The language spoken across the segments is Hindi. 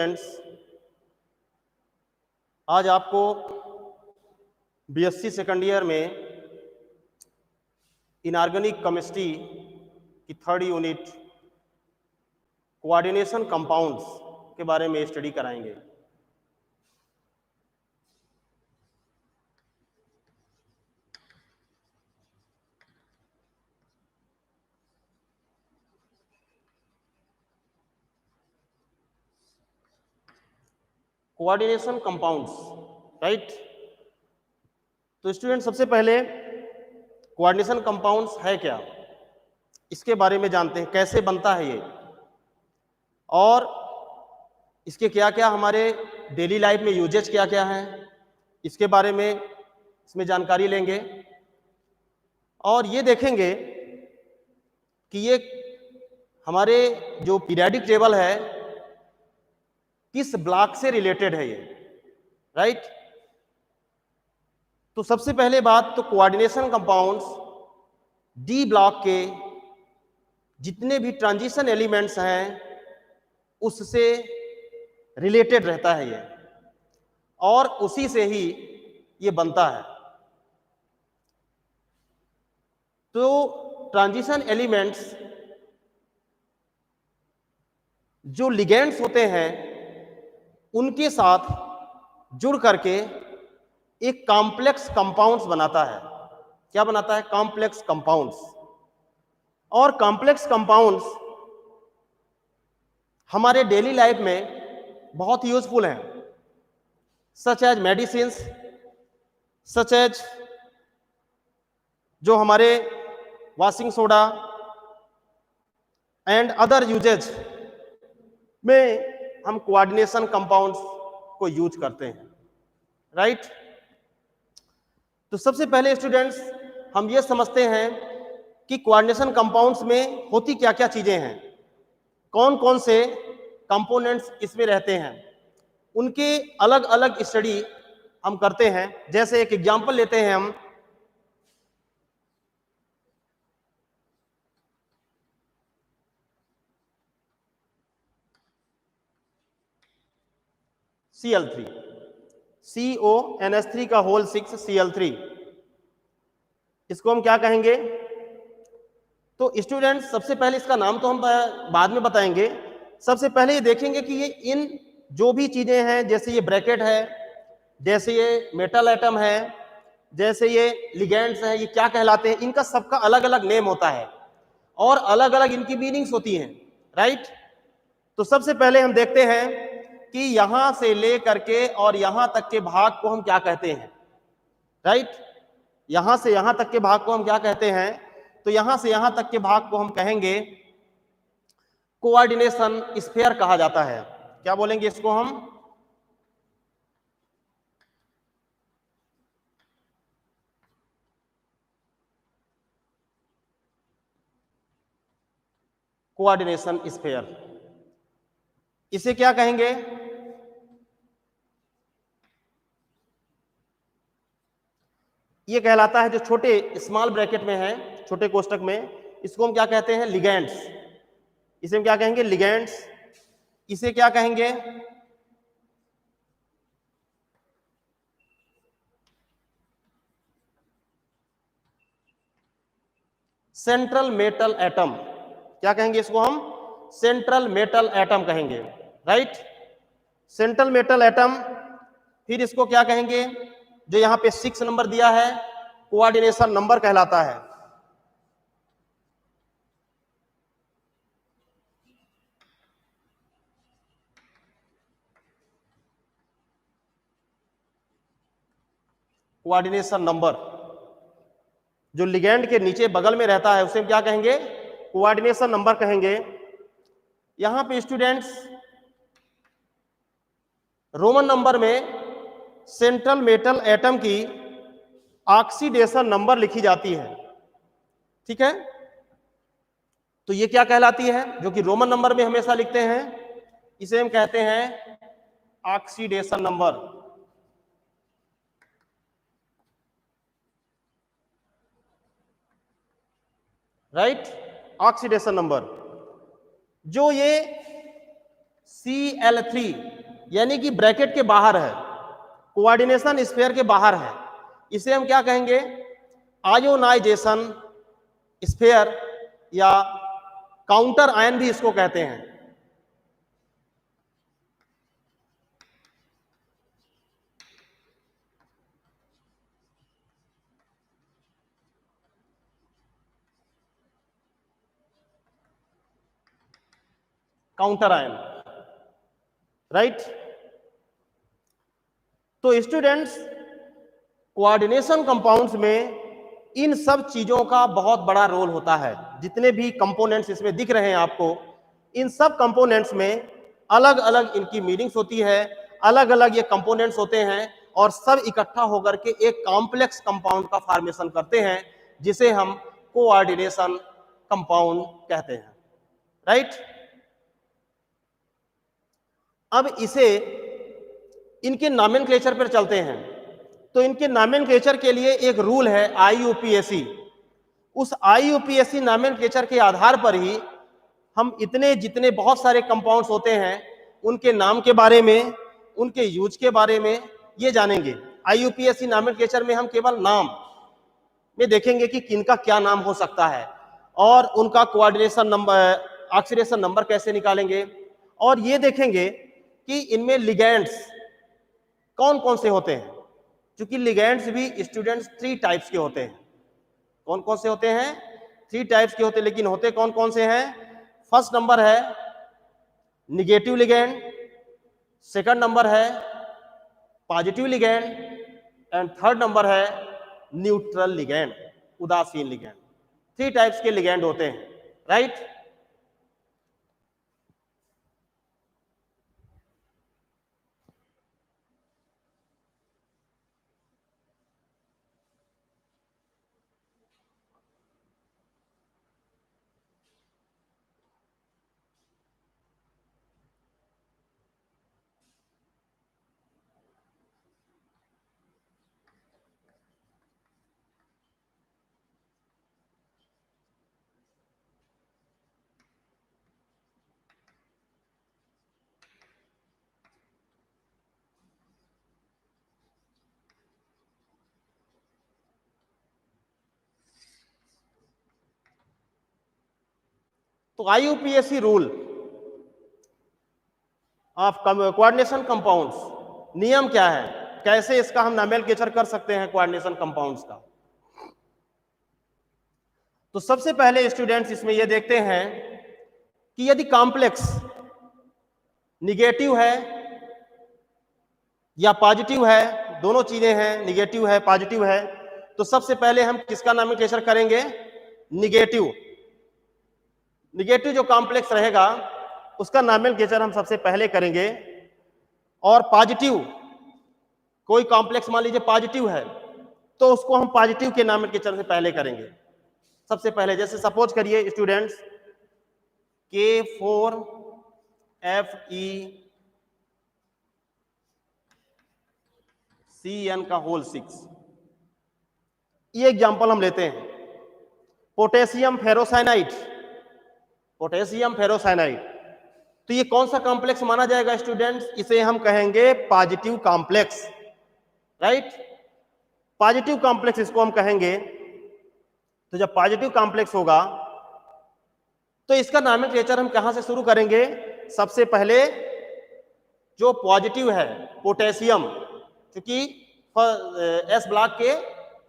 फ्रेंड्स, आज आपको बीएससी सेकंड ईयर में इनऑर्गेनिक केमिस्ट्री की थर्ड यूनिट कोऑर्डिनेशन कंपाउंड्स के बारे में स्टडी कराएंगे। Coordination compounds, right. तो स्टूडेंट, सबसे पहले कोऑर्डिनेशन कंपाउंड्स है क्या, इसके बारे में जानते हैं। कैसे बनता है ये और इसके क्या क्या हमारे डेली लाइफ में यूजेज क्या क्या हैं, इसके बारे में इसमें जानकारी लेंगे। और ये देखेंगे कि ये हमारे जो पीरियोडिक टेबल है किस ब्लॉक से रिलेटेड है ये, राइट। तो सबसे पहले बात, तो कोऑर्डिनेशन कंपाउंड्स डी ब्लॉक के जितने भी ट्रांजिशन एलिमेंट्स हैं उससे रिलेटेड रहता है ये, और उसी से ही ये बनता है। तो ट्रांजिशन एलिमेंट्स जो लिगेंड्स होते हैं उनके साथ जुड़ करके एक कॉम्प्लेक्स कंपाउंड्स बनाता है। क्या बनाता है? Complex compounds. और कॉम्प्लेक्स कंपाउंड्स हमारे डेली लाइफ में बहुत यूजफुल हैं, such as medicines, such as जो हमारे washing soda and other usages में हम कोऑर्डिनेशन कंपाउंड्स को यूज करते हैं, राइट। तो सबसे पहले स्टूडेंट्स, हम ये समझते हैं कि कोऑर्डिनेशन कंपाउंड्स में होती क्या क्या चीजें हैं, कौन कौन से कंपोनेंट्स इसमें रहते हैं, उनके अलग अलग स्टडी हम करते हैं। जैसे एक एग्जांपल लेते हैं हम, Cl3, CONH3 का होल 6 Cl3, इसको हम क्या कहेंगे? तो स्टूडेंट्स, सबसे पहले इसका नाम तो हम बाद में बताएंगे। सबसे पहले ये देखेंगे कि ये इन जो भी चीजें हैं, जैसे ये ब्रैकेट है, जैसे ये मेटल एटम है, जैसे ये लिगेंड्स हैं, ये क्या कहलाते हैं, इनका सबका अलग अलग नेम होता है और अलग अलग इनकी मीनिंग्स होती हैं, राइट। तो सबसे पहले हम देखते हैं कि यहां से ले करके और यहां तक के भाग को हम क्या कहते हैं, राइट। यहां से यहां तक के भाग को हम क्या कहते हैं? तो यहां से यहां तक के भाग को हम कहेंगे कोऑर्डिनेशन स्फीयर कहा जाता है। क्या बोलेंगे इसको हम? Coordination sphere. इसे क्या कहेंगे? ये कहलाता है, जो छोटे स्मॉल ब्रैकेट में है, छोटे कोष्टक में, इसको हम क्या कहते हैं? लिगेंड्स। इसे हम क्या कहेंगे? लिगेंड्स। इसे क्या कहेंगे? Central metal atom. क्या कहेंगे इसको हम? सेंट्रल मेटल एटम कहेंगे, राइट। Central metal atom. फिर इसको क्या कहेंगे? जो यहां पे 6 नंबर दिया है, कोऑर्डिनेशन नंबर कहलाता है। कोऑर्डिनेशन नंबर जो लिगेंड के नीचे बगल में रहता है, उसे हम क्या कहेंगे? कोऑर्डिनेशन नंबर कहेंगे। यहां पे स्टूडेंट्स, रोमन नंबर में सेंट्रल मेटल एटम की ऑक्सीडेशन नंबर लिखी जाती है, ठीक है। तो ये क्या कहलाती है, जो कि रोमन नंबर में हमेशा लिखते हैं? इसे हम कहते हैं oxidation number, right. Oxidation number. जो ये Cl3 यानी कि ब्रैकेट के बाहर है, कोऑर्डिनेशन स्फीयर के बाहर है, इसे हम क्या कहेंगे? आयोनाइजेशन स्फीयर या काउंटर आयन भी इसको कहते हैं। Counter ion, right. तो स्टूडेंट्स, कोऑर्डिनेशन कंपाउंड्स में इन सब चीजों का बहुत बड़ा रोल होता है। जितने भी कंपोनेंट्स इसमें दिख रहे हैं आपको, इन सब कंपोनेंट्स में अलग अलग इनकी मीनिंग्स होती है, अलग अलग ये कंपोनेंट्स होते हैं और सब इकट्ठा होकर के एक कॉम्प्लेक्स कंपाउंड का फॉर्मेशन करते हैं, जिसे हम कोऑर्डिनेशन कंपाउंड कहते हैं, राइट। अब इसे इनके नॉमेनक्लेचर पर चलते हैं। तो इनके नॉमेनक्लेचर के लिए एक रूल है IUPAC। उस IUPAC नॉमेनक्लेचर के आधार पर ही हम इतने जितने बहुत सारे कंपाउंड्स होते हैं उनके नाम के बारे में, उनके यूज के बारे में ये जानेंगे। IUPAC नॉमेनक्लेचर में हम केवल नाम में देखेंगे कि किनका क्या नाम हो सकता है और उनका कोऑर्डिनेशन नंबर, ऑक्सीडेशन नंबर कैसे निकालेंगे, और ये देखेंगे कि इनमें लिगैंड्स कौन कौन से होते हैं। क्योंकि लिगैंड्स भी स्टूडेंट्स 3 टाइप्स के होते हैं। कौन कौन से होते हैं? 3 टाइप्स के होते हैं, लेकिन होते कौन कौन से हैं? फर्स्ट नंबर है निगेटिव लिगैंड, सेकंड नंबर है positive ligand and third number है न्यूट्रल लिगैंड, उदासीन लिगैंड। 3 टाइप्स के लिगैंड होते हैं, राइट। तो IUPAC rule of coordination compounds, नियम क्या है, कैसे इसका हम नॉमेनक्लेचर कर सकते हैं कोऑर्डिनेशन कंपाउंड्स का। तो सबसे पहले स्टूडेंट्स इसमें ये देखते हैं कि यदि कॉम्प्लेक्स निगेटिव है या पॉजिटिव है, दोनों चीजें हैं, निगेटिव है पॉजिटिव है, तो सबसे पहले हम किसका नॉमेनक्लेचर करेंगे? निगेटिव। निगेटिव जो कॉम्प्लेक्स रहेगा उसका नॉमेनक्लेचर हम सबसे पहले करेंगे। और पॉजिटिव, कोई कॉम्प्लेक्स मान लीजिए पॉजिटिव है तो उसको हम पॉजिटिव के नॉमेनक्लेचर से पहले करेंगे सबसे पहले। जैसे सपोज करिए स्टूडेंट्स K4FeCN का होल 6, ये एग्जांपल हम लेते हैं। पोटेशियम फेरोसाइनाइड, पोटेशियम फेरोसाइनाइड, तो ये कौन सा कॉम्प्लेक्स माना जाएगा स्टूडेंट्स? इसे हम कहेंगे positive complex, right. Positive complex इसको हम कहेंगे। तो जब पॉजिटिव कॉम्प्लेक्स होगा तो इसका नॉमेनक्लेचर हम कहां से शुरू करेंगे? सबसे पहले जो पॉजिटिव है पोटेशियम, क्योंकि एस ब्लॉक के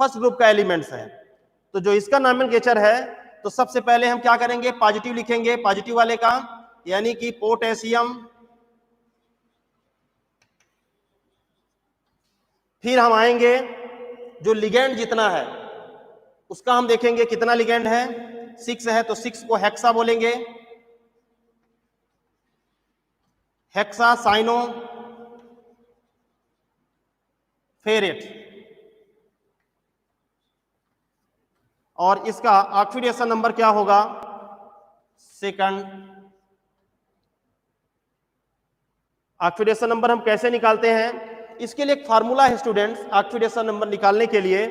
फर्स्ट ग्रुप का एलिमेंट्स है, तो जो इसका नॉमेनक्लेचर है तो सबसे पहले हम क्या करेंगे? पॉजिटिव लिखेंगे, पॉजिटिव वाले का, यानी कि पोटेशियम। फिर हम आएंगे जो लिगैंड जितना है उसका हम देखेंगे कितना लिगैंड है। 6 है तो 6 को हेक्सा बोलेंगे, हेक्सा साइनो फेरेट। और इसका ऑक्सीडेशन नंबर क्या होगा? सेकंड। ऑक्सीडेशन नंबर हम कैसे निकालते हैं? इसके लिए एक फार्मूला है स्टूडेंट्स, ऑक्सीडेशन नंबर निकालने के लिए।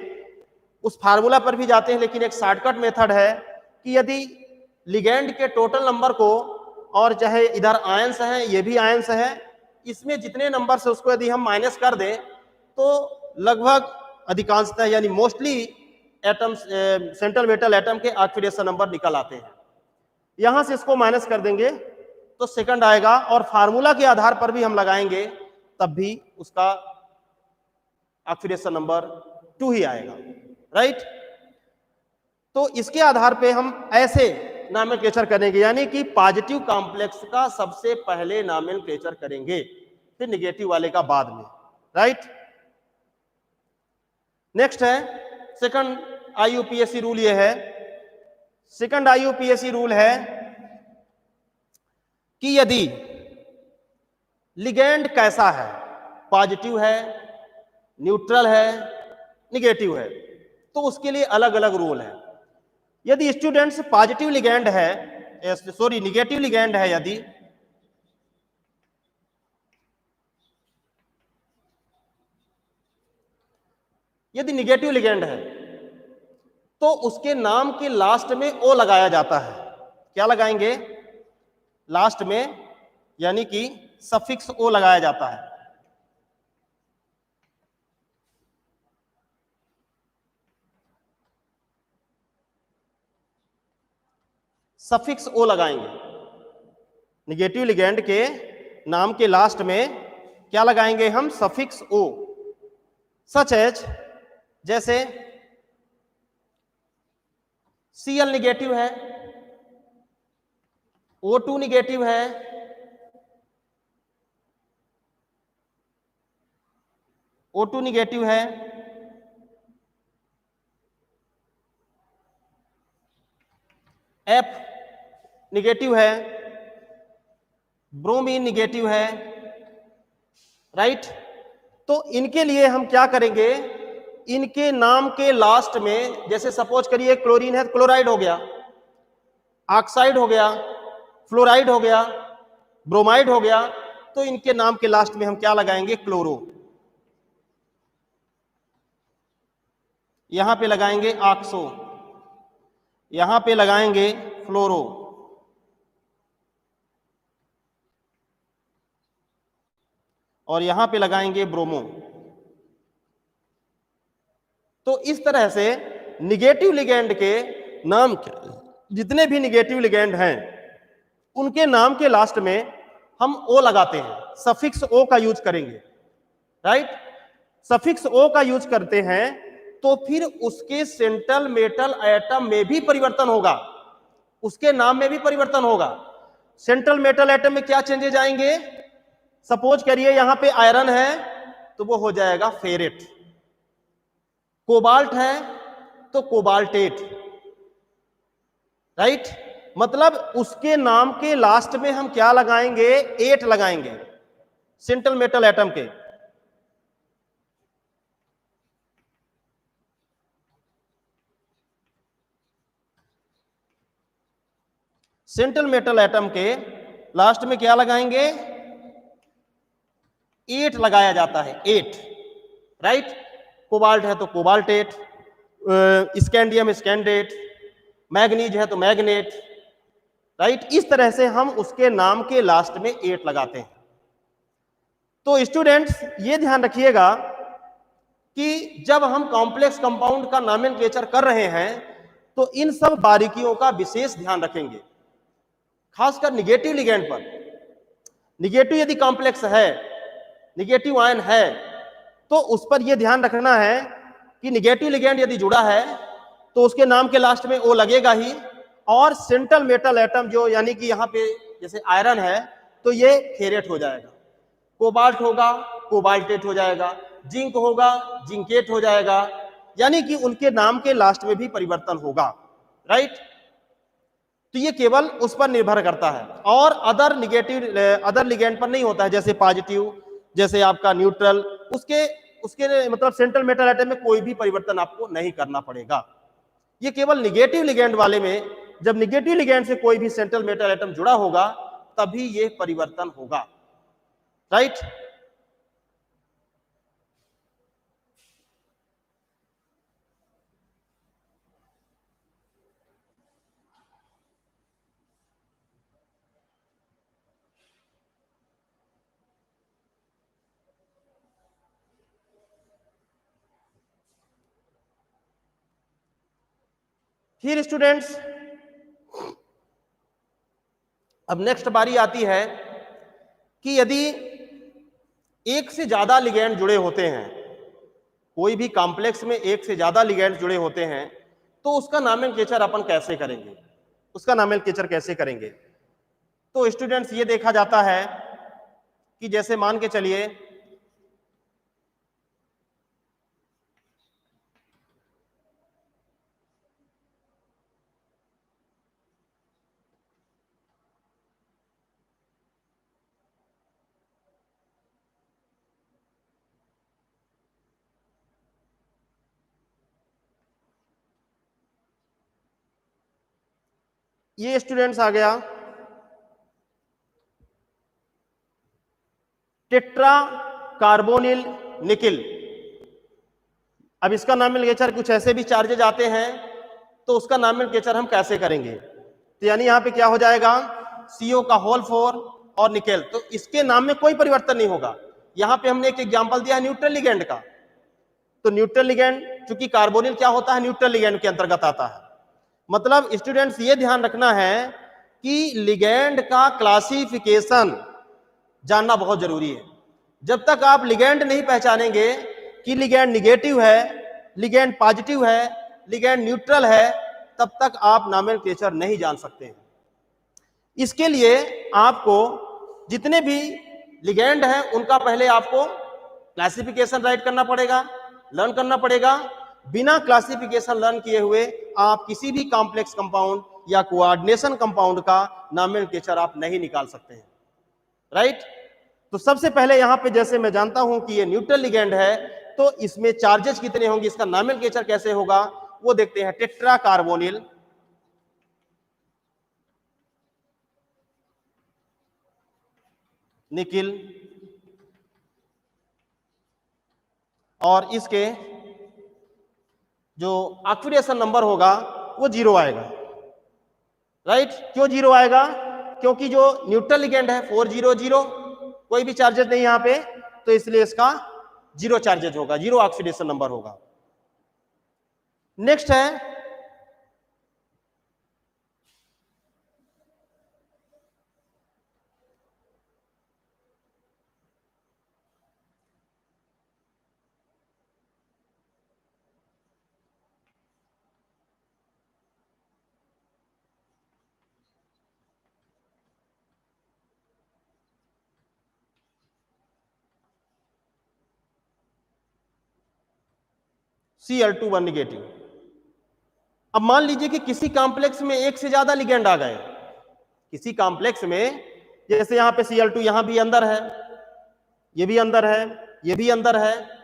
उस फार्मूला पर भी जाते हैं, लेकिन एक शॉर्टकट मेथड है कि यदि लिगैंड के टोटल नंबर को और चाहे इधर आयंस है, ये भी आयंस है, इसमें जितने नंबर से उसको यदि हम माइनस कर दें तो लगभग अधिकांशतः यानी mostly atoms central metal atom के ऑक्सीडेशन नंबर निकल आते हैं। यहां से इसको माइनस कर देंगे तो सेकंड आएगा, और फार्मूला के आधार पर भी हम लगाएंगे तब भी उसका ऑक्सीडेशन नंबर 2 ही आएगा, राइट। तो इसके आधार पे हम ऐसे नॉमेनक्लेचर करेंगे, यानी कि पॉजिटिव कॉम्प्लेक्स का सबसे पहले नॉमेनक्लेचर करेंगे, फिर नेगेटिव वाले का बाद में, राइट। नेक्स्ट है सेकंड आईयूपीएसी रूल, ये है सेकंड आईयूपीएसी रूल है कि यदि लिगेंड कैसा है, पॉजिटिव है, न्यूट्रल है, निगेटिव है, तो उसके लिए अलग अलग रूल है। यदि स्टूडेंट्स पॉजिटिव लिगेंड है, सॉरी निगेटिव लिगेंड है, यदि निगेटिव लिगेंड है तो उसके नाम के लास्ट में ओ लगाया जाता है। क्या लगाएंगे? लास्ट में, यानी कि सफिक्स ओ लगाया जाता है। सफिक्स ओ लगाएंगे। निगेटिव लिगेंड के नाम के लास्ट में क्या लगाएंगे हम? सफिक्स ओ। सच एज, जैसे Cl निगेटिव है, O2 निगेटिव है, O2 निगेटिव है, F निगेटिव है, ब्रोमीन निगेटिव है, राइट। तो इनके लिए हम क्या करेंगे? इनके नाम के लास्ट में, जैसे सपोज करिए क्लोरीन है तो क्लोराइड हो गया, ऑक्साइड हो गया, फ्लोराइड हो गया, ब्रोमाइड हो गया, तो इनके नाम के लास्ट में हम क्या लगाएंगे? क्लोरो। यहां पे लगाएंगे ऑक्सो, यहां पे लगाएंगे फ्लोरो, और यहां पे लगाएंगे ब्रोमो। तो इस तरह से निगेटिव लिगेंड के नाम के जितने भी निगेटिव लिगेंड हैं उनके नाम के लास्ट में हम ओ लगाते हैं, सफिक्स ओ का यूज करेंगे, राइट। सफिक्स ओ का यूज करते हैं तो फिर उसके सेंट्रल मेटल एटम में भी परिवर्तन होगा, उसके नाम में भी परिवर्तन होगा। सेंट्रल मेटल एटम में क्या चेंजेज आएंगे? सपोज करिए यहां पे आयरन है तो वो हो जाएगा फेरेट, कोबाल्ट है तो कोबाल्टेट, राइट। मतलब उसके नाम के लास्ट में हम क्या लगाएंगे? 8 लगाएंगे सेंट्रल मेटल एटम के। सेंट्रल मेटल एटम के लास्ट में क्या लगाएंगे? 8 लगाया जाता है, 8, राइट। कोबाल्ट है तो कोबाल्टेट, स्कैंडियम स्कैंडेट, मैग्नीज है तो मैग्नेट, राइट। इस तरह से हम उसके नाम के लास्ट में 8 लगाते हैं। तो स्टूडेंट्स ये ध्यान रखिएगा कि जब हम कॉम्प्लेक्स कंपाउंड का नॉमेनक्लेचर कर रहे हैं तो इन सब बारीकियों का विशेष ध्यान रखेंगे, खासकर निगेटिव लिगेंड पर। निगेटिव यदि कॉम्प्लेक्स है, निगेटिव आयन है, तो उस पर यह ध्यान रखना है कि निगेटिव लिगेंड यदि जुड़ा है तो उसके नाम के लास्ट में ओ लगेगा ही, और सेंट्रल मेटल एटम जो, यानी कि यहां पे जैसे आयरन है तो ये फेरेट हो जाएगा, कोबाल्ट होगा कोबाल्टेट हो जाएगा, जिंक होगा जिंकेट हो जाएगा, यानी कि उनके नाम के लास्ट में भी परिवर्तन होगा, राइट। तो ये केवल उस पर निर्भर करता है और अदर लिगेंड पर नहीं होता है, जैसे पॉजिटिव, जैसे आपका न्यूट्रल, उसके उसके मतलब सेंट्रल मेटल एटम में कोई भी परिवर्तन आपको नहीं करना पड़ेगा। ये केवल निगेटिव लिगेंड वाले में, जब निगेटिव लिगेंड से कोई भी सेंट्रल मेटल एटम जुड़ा होगा तभी ये परिवर्तन होगा, राइट। फिर स्टूडेंट्स अब नेक्स्ट बारी आती है कि यदि एक से ज्यादा लिगेंड जुड़े होते हैं, कोई भी कॉम्प्लेक्स में एक से ज्यादा लिगेंड जुड़े होते हैं, तो उसका नोमेनक्लेचर अपन कैसे करेंगे, उसका नोमेनक्लेचर कैसे करेंगे? तो स्टूडेंट्स ये देखा जाता है कि जैसे मान के चलिए ये स्टूडेंट्स आ गया टेट्रा कार्बोनिल निकिल। अब इसका नोमेनक्लेचर कुछ ऐसे भी चार्जेज आते हैं, तो उसका नोमेनक्लेचर हम कैसे करेंगे? तो यानी यहां पे क्या हो जाएगा, CO का होल 4 और निकेल, तो इसके नाम में कोई परिवर्तन नहीं होगा। यहां पे हमने एक एग्जांपल दिया है न्यूट्रल लिगेंड का, तो न्यूट्रल लिगेंड चूंकि कार्बोनिल क्या होता है, न्यूट्रल लिगेंड के अंतर्गत आता है। मतलब स्टूडेंट्स ये ध्यान रखना है कि लिगेंड का क्लासिफिकेशन जानना बहुत जरूरी है। जब तक आप लिगेंड नहीं पहचानेंगे कि लिगेंड निगेटिव है, लिगेंड पॉजिटिव है, लिगेंड न्यूट्रल है, तब तक आप नोमेनक्लेचर नहीं जान सकते हैं। इसके लिए आपको जितने भी लिगेंड हैं उनका पहले आपको क्लासिफिकेशन राइट करना पड़ेगा, लर्न करना पड़ेगा। बिना क्लासिफिकेशन लर्न किए हुए आप किसी भी कॉम्प्लेक्स कंपाउंड या कोऑर्डिनेशन कंपाउंड का नोमेनक्लेचर आप नहीं निकाल सकते हैं, राइट? तो सबसे पहले यहां पे जैसे मैं जानता हूं कि ये न्यूट्रल लिगेंड है, तो इसमें चार्जेस कितने होंगे, इसका नोमेनक्लेचर कैसे होगा वो देखते हैं। टेट्रा कार्बोनिल निकिल, और इसके जो ऑक्सीडेशन नंबर होगा वो 0 आएगा, राइट? क्यों 0 आएगा? क्योंकि जो न्यूट्रल लिगेंड है 400, कोई भी चार्जेस नहीं यहां पे, तो इसलिए इसका 0 चार्जेस होगा, 0 ऑक्सीडेशन नंबर होगा। नेक्स्ट है Cl2 निगेटिव। अब मान लीजिए कि किसी कॉम्प्लेक्स में एक से ज्यादा लिगेंड आ गए, किसी कॉम्प्लेक्स में, जैसे यहां पे Cl2 यहां भी अंदर है, ये भी अंदर है, ये भी अंदर है,